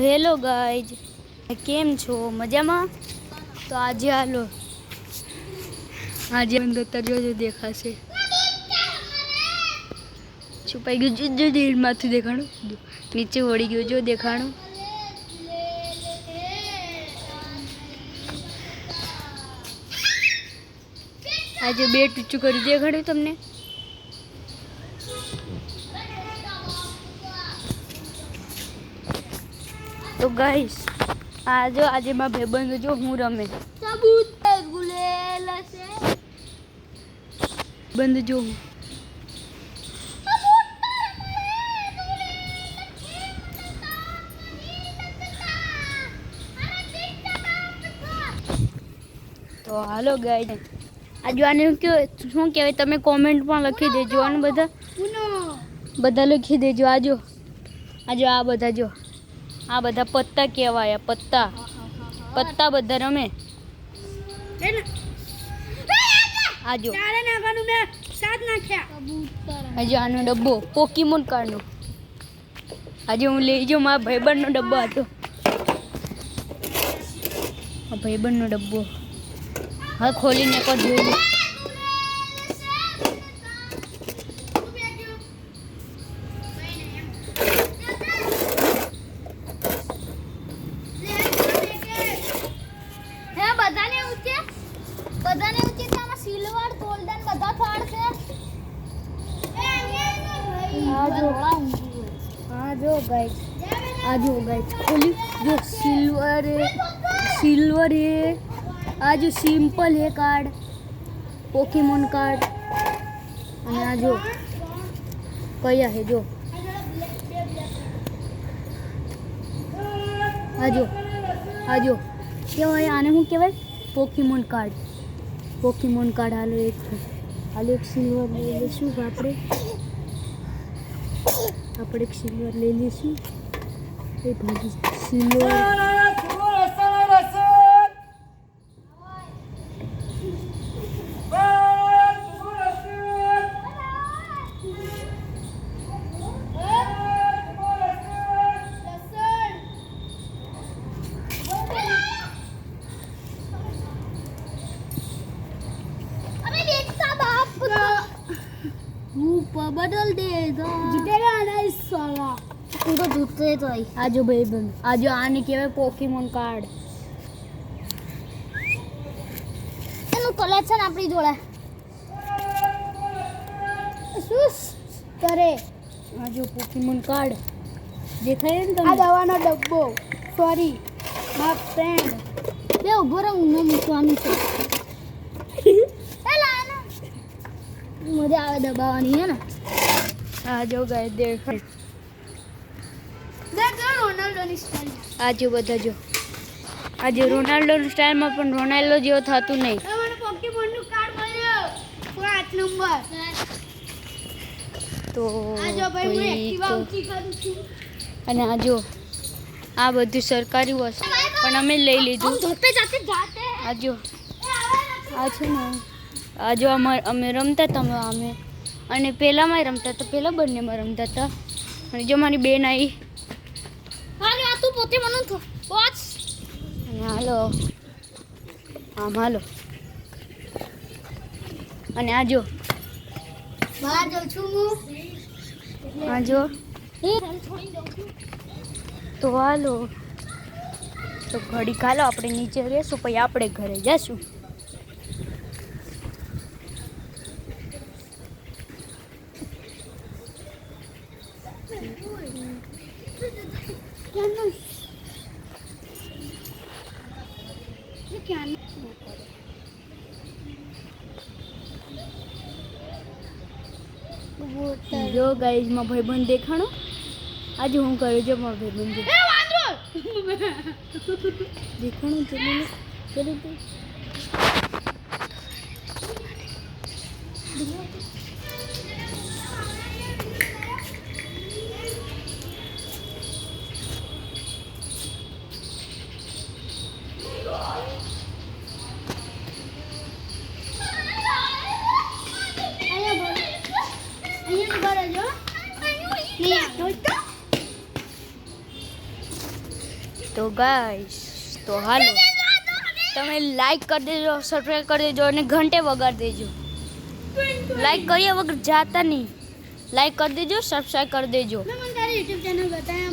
Hello guys, કેમ છો? મજામાં? તો આજે હાલો આજે અંદર જોજો દેખાશે. છુપાઈ ગયું જો માંથી દેખાણું, નીચે વળી ગયું જો દેખાણું. આજે બે ટૂચું કરી દેખાડ્યું તમને. તો ગાઈસ આજે મારા ભાઈબંધ જો હું રમે બંધ જો હું તો હાલો ગાઈસ આજે આને શું કહેવાય તમે કોમેન્ટમાં લખી દેજો અને બધા લખી દેજો. આજો આ બધા જો આ બધા પત્તા કહેવાય. પત્તા બધા રમે. આજો આજે આનો ડબ્બો પોકીમોન કાર્ડનો આજે હું લઈ જાઉં. મારા ભાઈબંધનો ડબ્બો હતો. ભાઈબંધનો ડબ્બો હા ખોલીને એક જોઈ. બધાને ઊંચે આમાં સિલ્વર ગોલ્ડન બધા કાર્ડ છે. હા જો ગાઈસ ખોલ્યું જો સિલ્વર है. આ જો સિમ્પલ है કાર્ડ પોકેમોન કાર્ડ. અને આ જો કયા है જો આજો કેવાય આને શું કહેવાય પોકેમોન કાર્ડ. હાલો એક સિલ્વર લઈ લઈશું. આપણે એક સિલ્વર લઈ લઈશું. એ ભાગી સિલ્વર बदल देगा साला पूरा जूते तो आई. आजो भाईबंध आजो आने के पोकेमोन कार्ड એનું કલેક્શન આપણી જોડે શું કરે. આજો પોકેમોન કાર્ડ દેખાય ને તમને. આ દવાનો ડબ્બો સોરી માય ફ્રેન્ડ બે ઉભો રહો હું મૂકવાનું છે. મજા આવે દબાવવાની હે ને. આ જો ગાઈસ દેખો રોનાલ્ડોની સ્ટાઈલ. આજો બધા જો આજે રોનાલ્ડોની સ્ટાઈલમાં પણ રોનાલ્ડો જેવો થતું નહીં. મને પોકેમોનનું કાર્ડ મળ્યો 8 નંબર. તો આજો ભાઈ હું એક્ટિવા ઊંચી કરું છું. અને આજો આ બધું સરકારી વસ્તુ પણ અમે લઈ લીધું. આજો આ છે ને આજો અમે રમતા હતા અમે અને પહેલાંમાં રમતા હતા. પહેલાં બંનેમાં રમતા હતા. અને જો મારી બેન આવી તું પોતે મને વોચ અને હાલો હાલો. અને આજો બહાર જાઉં છું હું. આજો તો હાલો તો ઘડી ખાલો આપણે નીચે રહેશું પછી આપણે ઘરે જઈશું. જો ગાઈસ માં ભાઈબંધ દેખાણો. આજે હું કરું જો મારો ભાઈબંધ દેખાણું ચલો તો ગાઈસ તો હાલો તમે લાઈક કરી દેજો, સબસ્ક્રાઈબ કરી દેજો અને ઘંટે વગાડી દેજો. લાઈક કર્યા વગર જાતા નહીં. લાઈક કરી દેજો, સબસ્ક્રાઈબ કરી દેજો. મેં મને તારી YouTube ચેનલ બતાયા.